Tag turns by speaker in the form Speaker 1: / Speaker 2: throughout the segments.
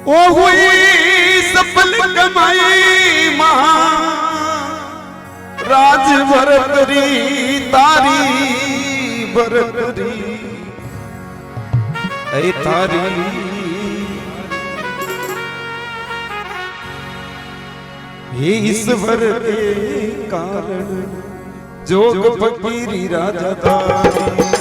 Speaker 1: ओ हुई सफल कमाई महा राज भरतरी तारी भरतरी ऐ तारी हे ईश्वर के कारण जोग फकीरी राजा तारी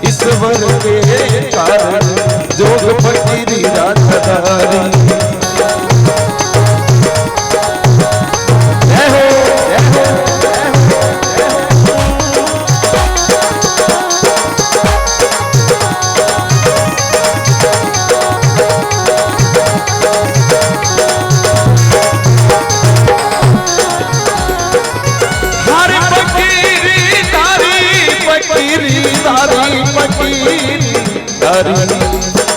Speaker 1: ईश्वर के कारण जोग फकीरी राजा तारी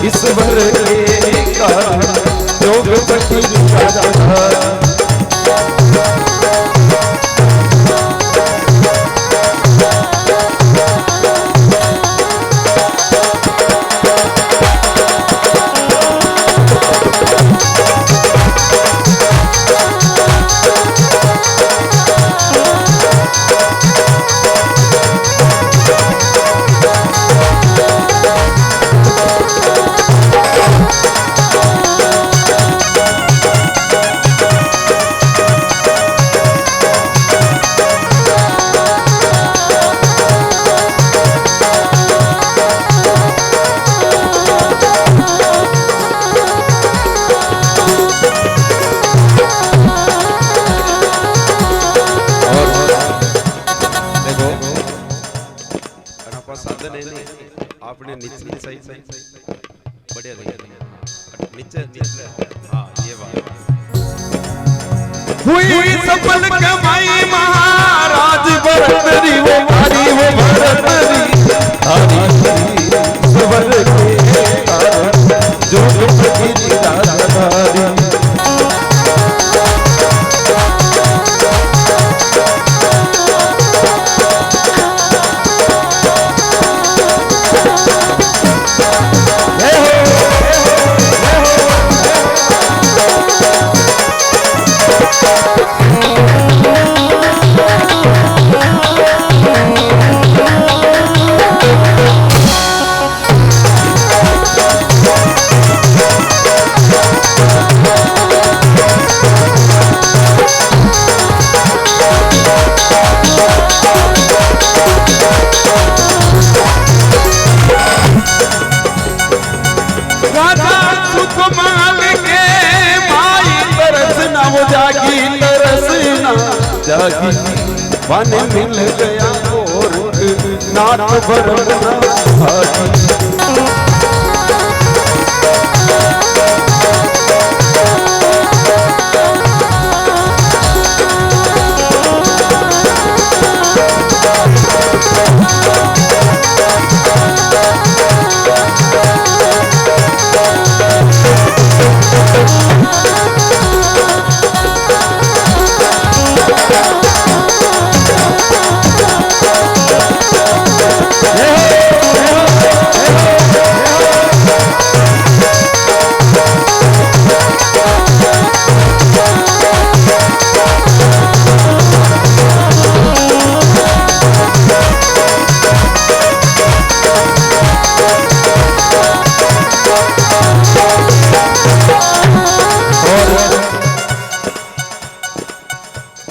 Speaker 1: ईश्वर के कारण जोग फकीरी राजा तारी आपने निचली साइड बढ़िया लगे नीचे हाँ ये बात हुई सफल कमाई महाराज भरतरी वो भरतरी हरी सबर के कारण जोग फकीरी राजा तारी जागी वन मिल गया और नाथ भरना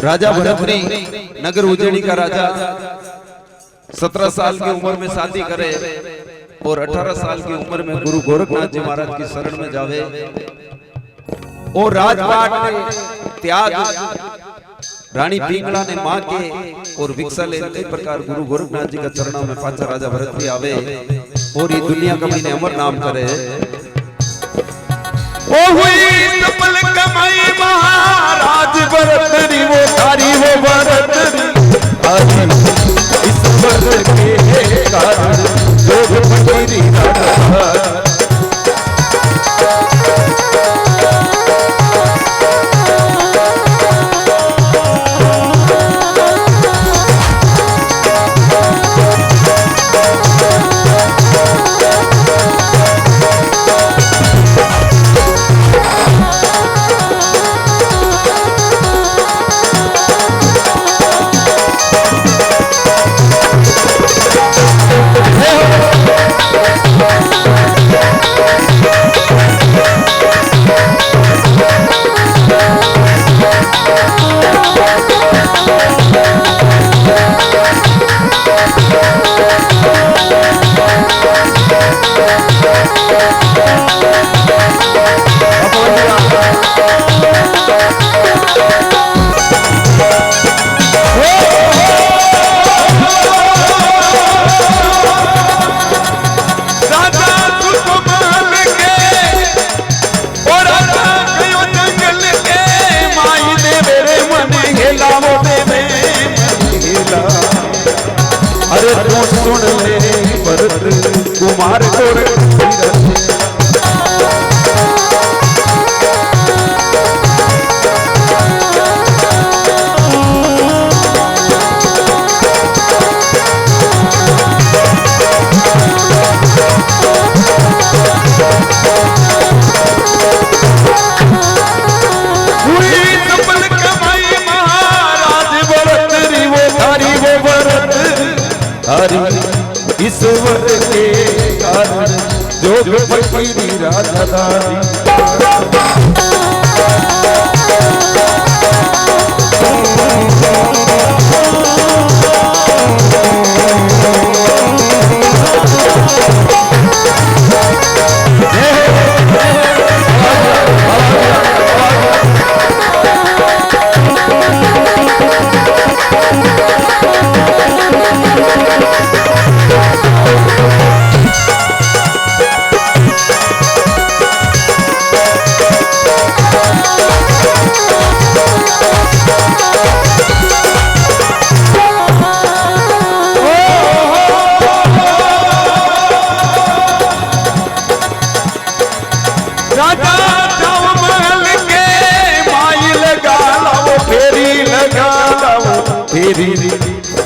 Speaker 1: राजा भरतरी नगर उज्जैनी का राजा
Speaker 2: 17 साल की उम्र में शादी करे और 18 साल की उम्र में गुरु गोरखनाथ जी महाराज की शरण में जावे और राजपाट ने त्याग रानी पिंगला ने मां के और भिक्षा ले इस प्रकार गुरु गोरखनाथ जी का चरणों में पाचा राजा भरत भी आवे और ये दुनिया का मैंने अमर नाम करे।
Speaker 1: ओ हुई सफल कमाई महाराज भरत री वो थारी वो भरत री इस वर्ग के कारण जोग फकीरी राजा सुन ले भरत कुमार ईश्वर के कारण जोग फकीरी राजादारी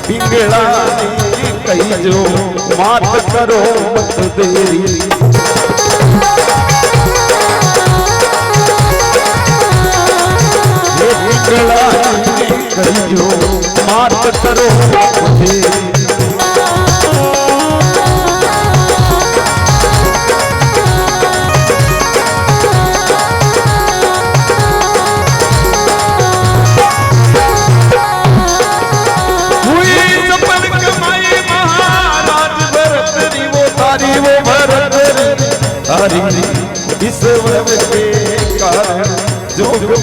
Speaker 1: पिंगला ने कही जो मात करो मत देरी पिंगला ने कही जो मात करो मत देरी ईश्वर के कारण जोग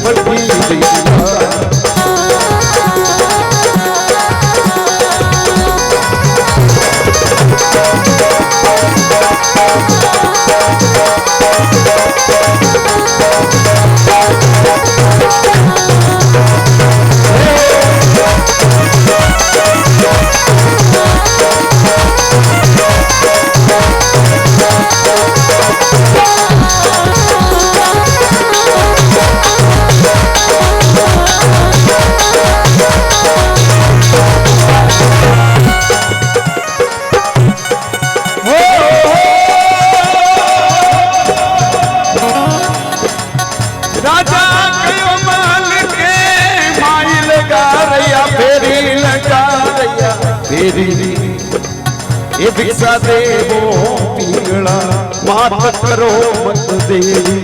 Speaker 1: फकीरी ये भिक्षा देवो पिंगला मात करो मत देरी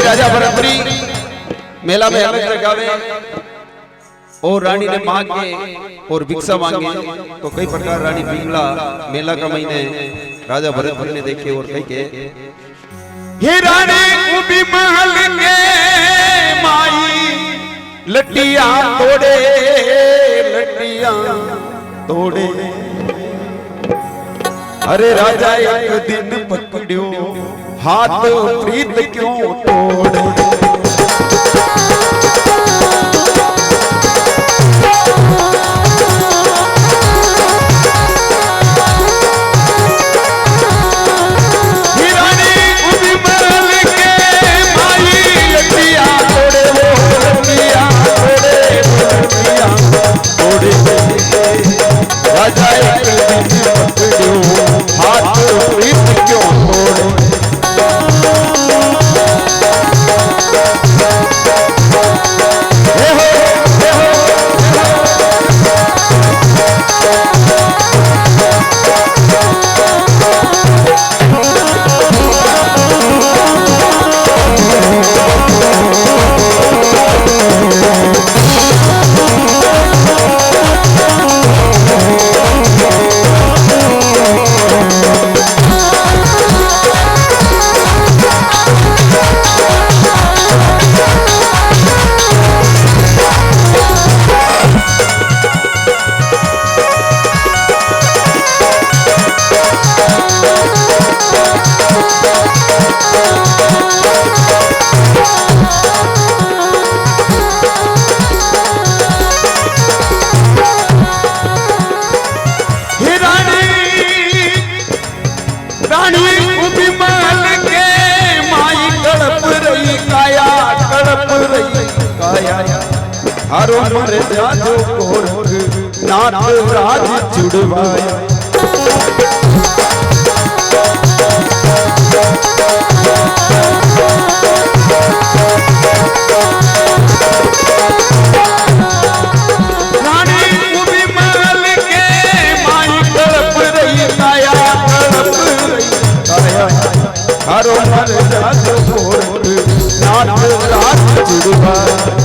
Speaker 2: राजा भरतरी मेला में अलग जगावे और रानी ने मांगे और भिक्षा मांगे तो कई प्रकार रानी पिंगला मेला का महीने राजा भरतरी ने देखे और कही के
Speaker 1: हे रानी उबी महल के माई लटिया तोड़े अरे राजा एक दिन पकड़ियो हाथ प्रीत क्यों तोड़े राजा एक दिन पकड़ियो हाथ प्रीत क्यों तोड़े हारो मर जाजो कोरक नाथ राज चुड़वाया रानी उबी महल के माई तड़प रही काया तड़प रही काया हारो मर जाजो कोरक नाथ राज चुड़वाया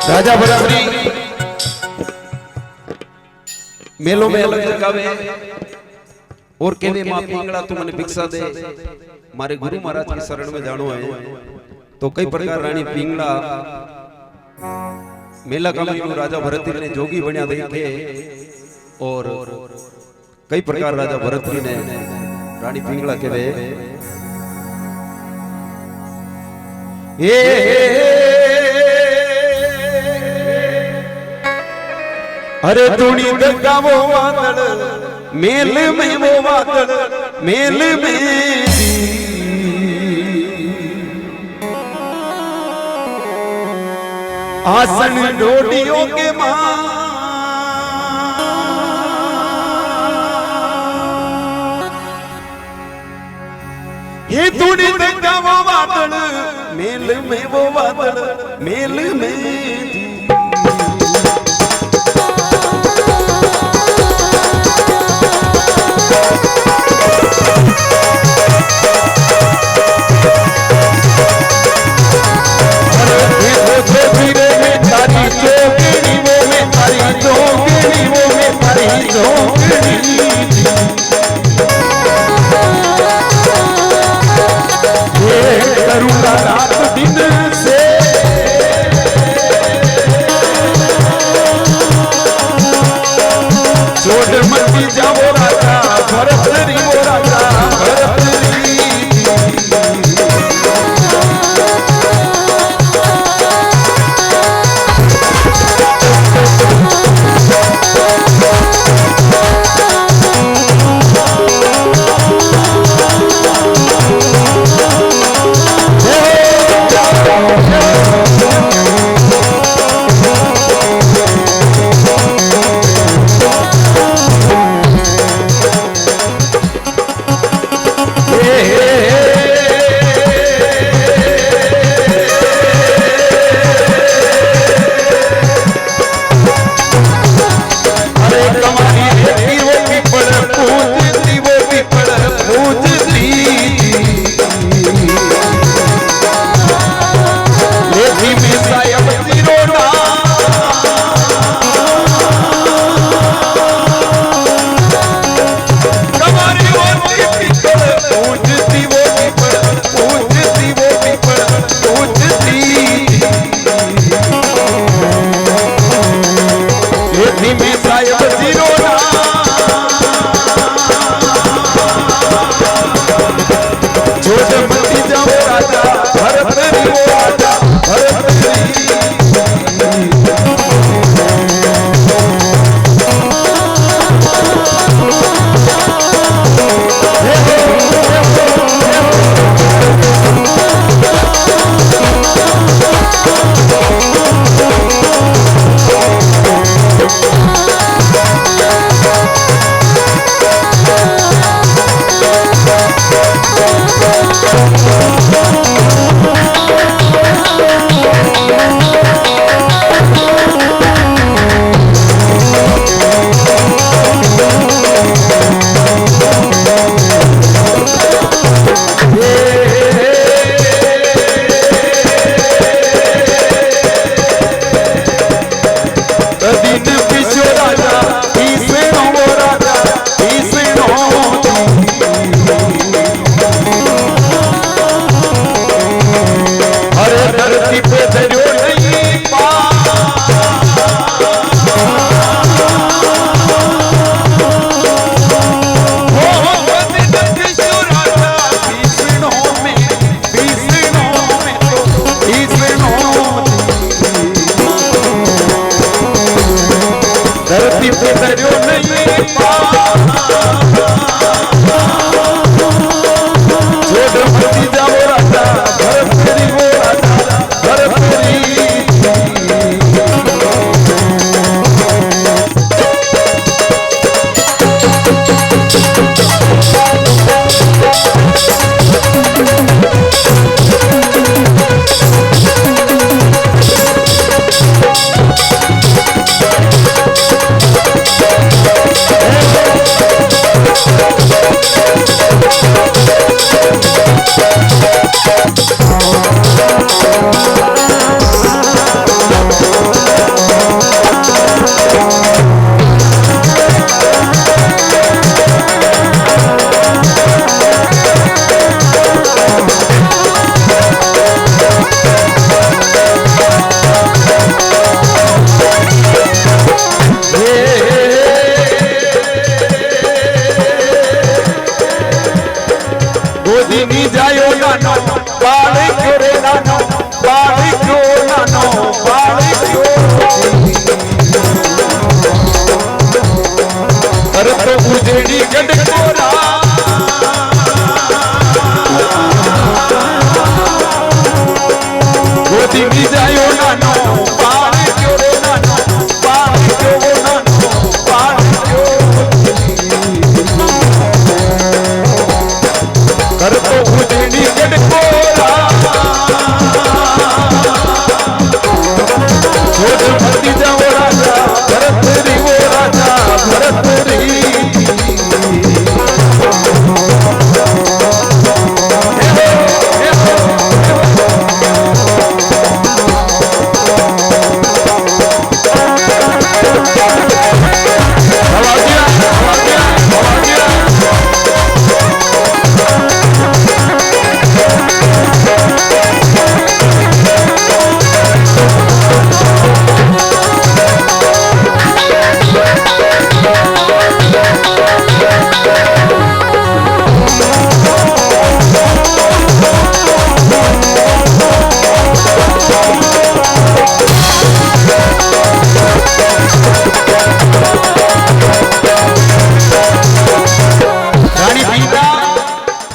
Speaker 1: राजा भरतरी मेलों में अलग जगावे और कहवे मां पिंगला तू मने भिक्षा दे मारे गुरु महाराज की शरण में जानो है तो कई प्रकार रानी पिंगला मेला का महीनो राजा भरतरी ने जोगी बनिया देखे और कई प्रकार राजा भरतरी ने रानी पिंगला कहवे अरे धुनी गंगा वो वादल मेल में वो वादल मेल में आसन डोडियों के मां ये धुनी गंगा वो वादल मेल में वो वादल मेल में करूंगा रात दिन से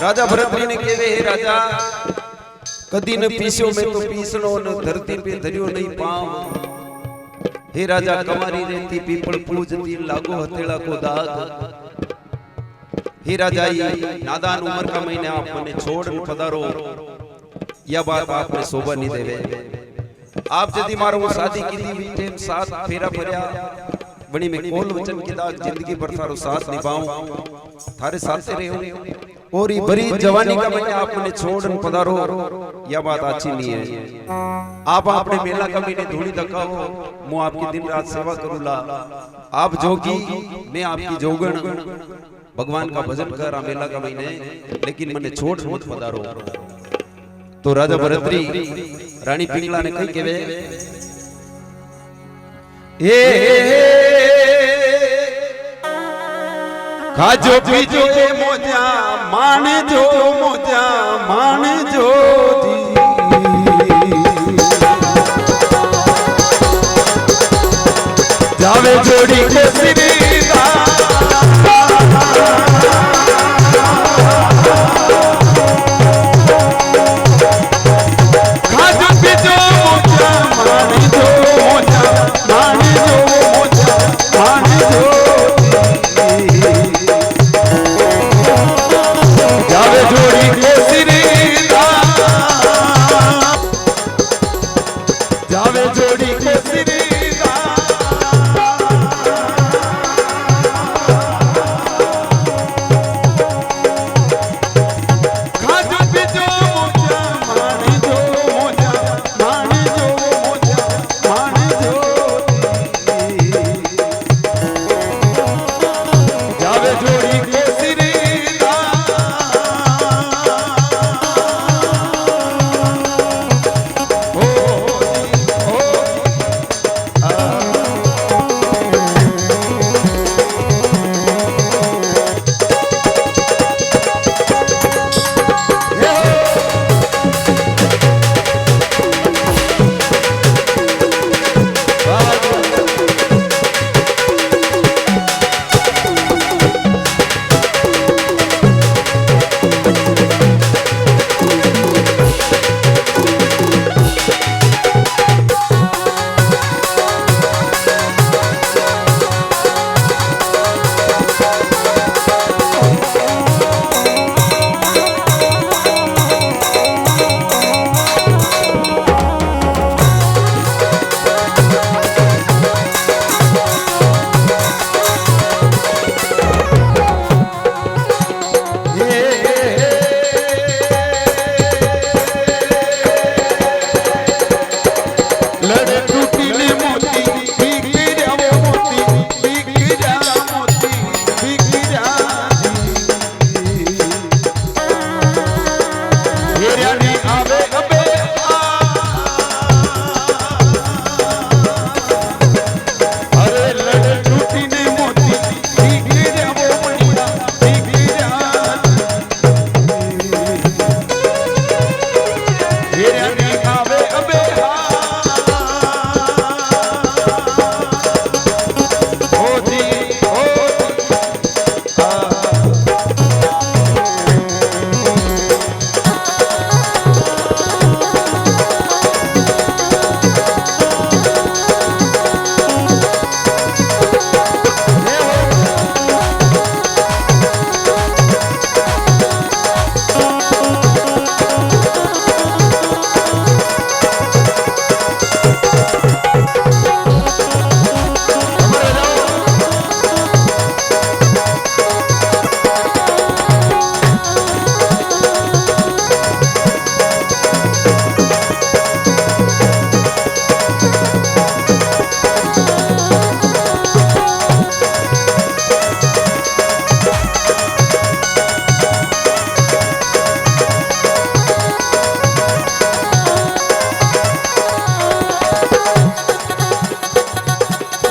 Speaker 2: राजा भरतरी ने कहे हे राजा कदी न पीस्यो में तो पीसनो न धरती पे धरियो नहीं पाव। हे राजा कमारी रहती पीपल पूजती लागो हथेला को दाग। हे राजाई नादान उम्र का महीने आप मने छोड़ पधारो यह बात आपने शोभा नहीं देवे। आप यदि मारो वो शादी की थी टेम साथ फेरा फरिया बनी में कोल वचन की दाग जिंदगी पर थारो साथ निभाऊं थारे साथ से रहो और ये बड़ी जवानी का महीने आप मने छोड़ पधारो यह बात अच्छी नहीं है। आप अपने मेला का महीने धूली धक्काओ मु आपकी दिन रात सेवा करूला आप जोगी मैं आपकी जोगण भगवान का भजन कर मेला का महीने लेकिन मने छोड़ मत पधारो। तो राजा भरतरी रानी पिंगला ने कही केवे
Speaker 1: खाजो पीजो मोजा मान जो जावे जोड़ी के सिरीदा खाजो पीजो मोजा मान जो जावे जोड़ी के सिरीदा जावे जोड़ी के सिरीदा खाजो पीजो मोजा मान जो जावे जोड़ी के सिरीदा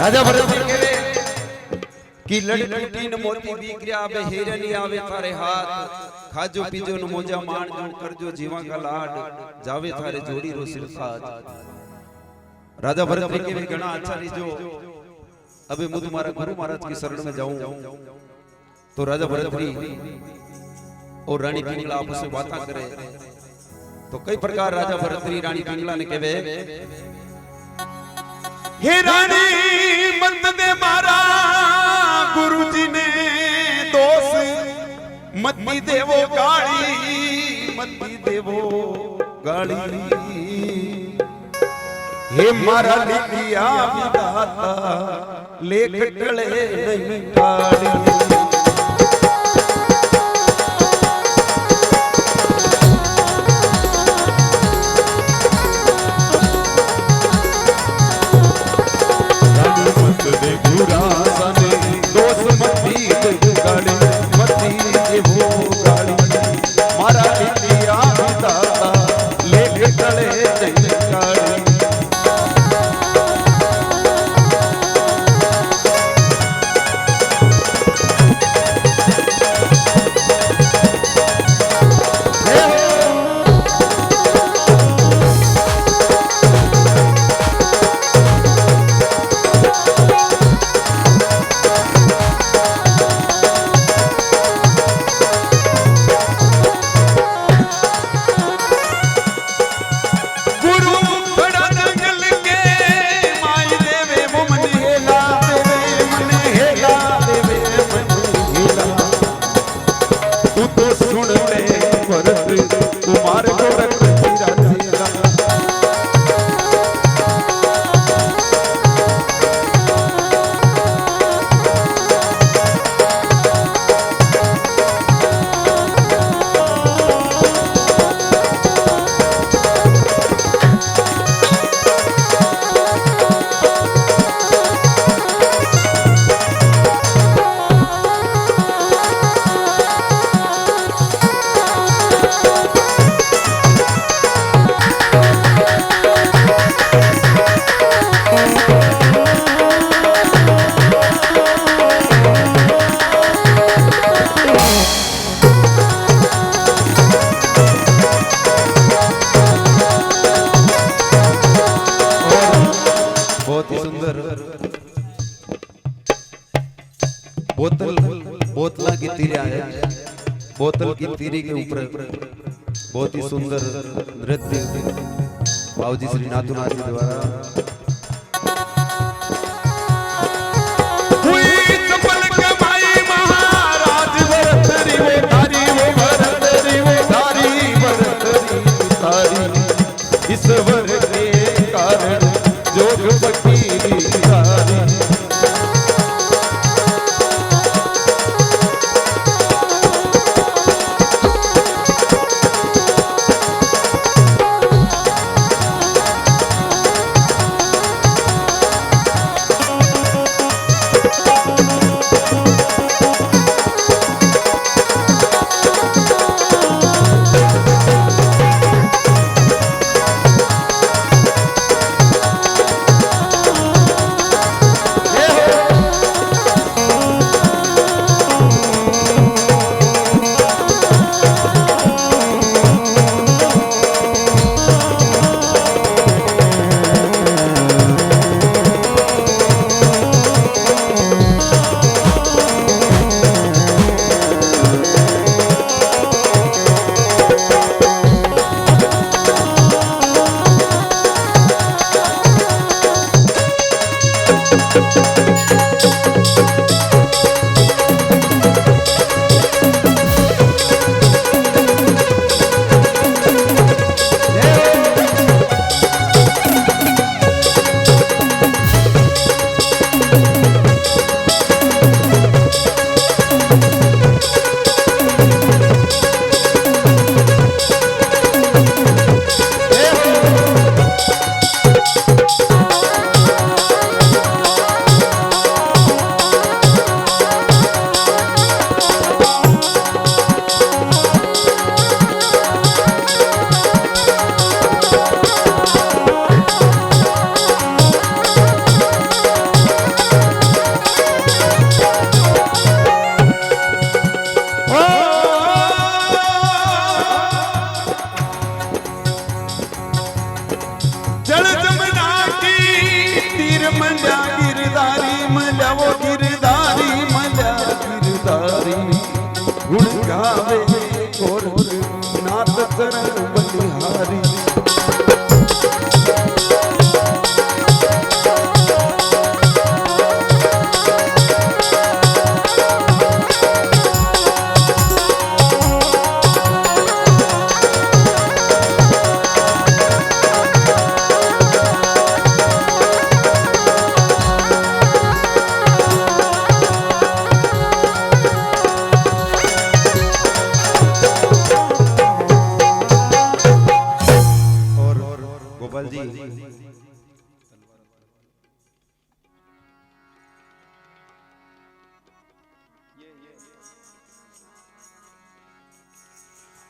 Speaker 1: राजा भरत कहवे कि लड़की न मोती बीकरिया आवे हेरनी आवे थारे हाथ खाजो पीजो न मोजा मान जो करजो जीवा का लाड जावे थारे जोड़ी रो सिर साज। राजा भरत कहवे घना अच्छा लीजो अबे मुझ तुम्हारा गुरु महाराज की शरण में जाऊं। तो राजा भरत और रानी पिंगला आपस में बातें करे। तो कई प्रकार राजा भरत रानी पिंगला ने कहवे हे रानी मत दे मारा गुरुजी ने दोष मती देवो गाड़ी, मती देवो गाड़ी। हे मारा लिखिया विधाता लेख टले नहीं गाड़ी।
Speaker 2: बोतला की तीरिया है, बोतल की तीरी के ऊपर बहुत ही सुंदर नृत्य बाबूजी श्री नाथुनाथ जी द्वारा।
Speaker 1: ईश्वर के कारण जोग फकीरी सारी।
Speaker 2: जी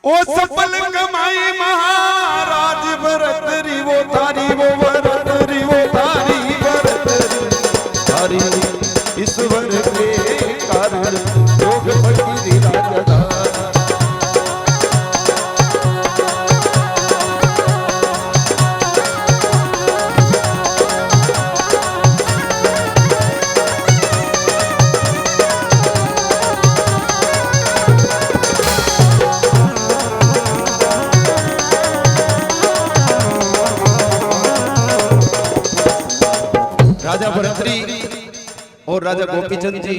Speaker 1: ओ सफल कमाई महाराज भरत री वो तारी वो भरत री वो तारी भरत री तारी ईश्वर के कारण योग फकीरी राजधानी
Speaker 2: राजा भरतरी और राजा गोपीचंद जी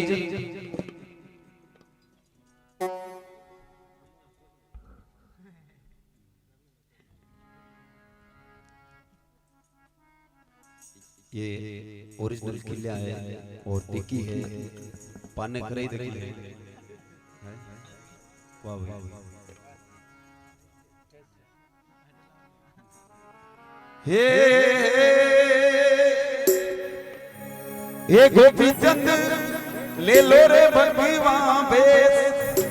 Speaker 2: ये ओरिजिनल किला है और डिक्की है पाने करे देखिए वाह वाह
Speaker 1: हे गोपीचंद ले लो रे भगवान बेस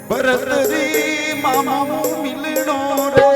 Speaker 1: भरत री मामा मिलनो रे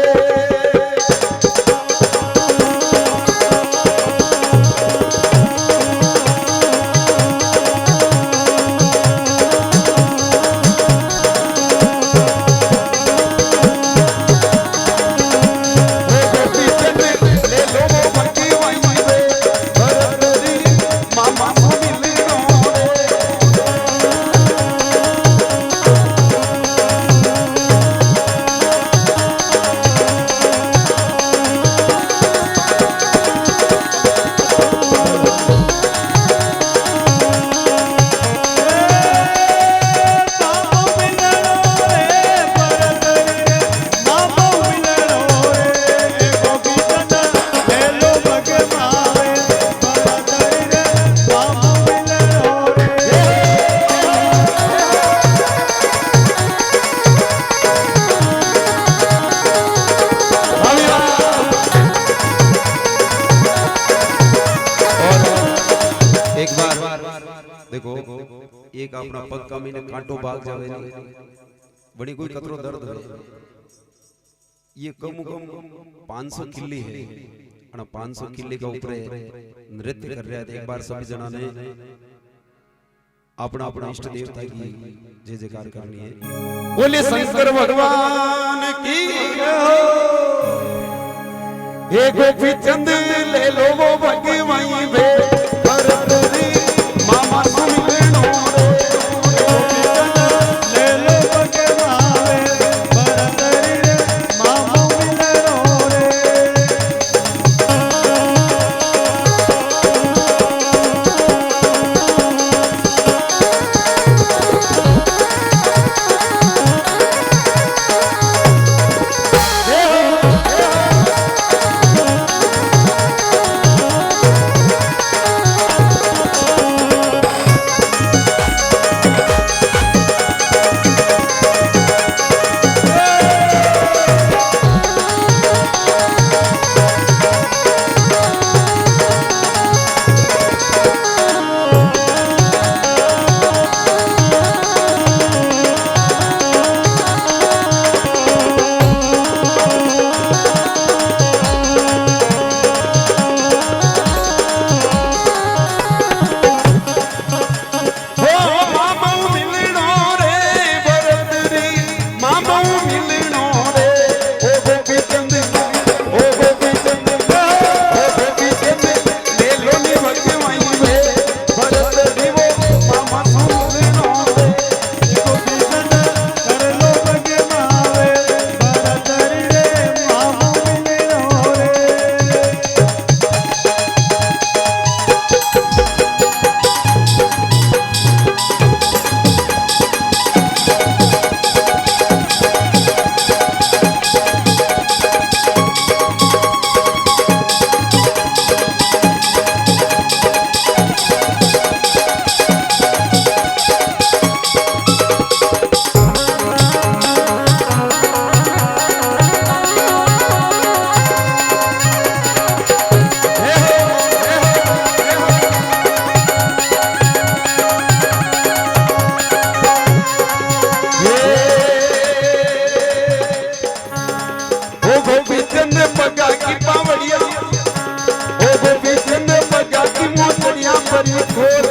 Speaker 2: देखो एक अपना पग का मीने कांटो भाग जावे बड़ी कोई कतरो दर्द है ये कम 500 किल्ली है और 500 किल्ली का ऊपर नृत्य कर रहा है एक बार सभी जना ने अपना अपना इष्ट देवता की जय जयकार करनी है
Speaker 1: बोले शंकर भगवान की हे गोपीचंद ले लो वो भगवाई बे भरत री मामा मिलनो रे गोपीचंद ले लो भगवान भरत री मामा मिलनो रे चंद पगा की पावड़िया ओ गोपी चंद पगा की मोचड़िया परी खोर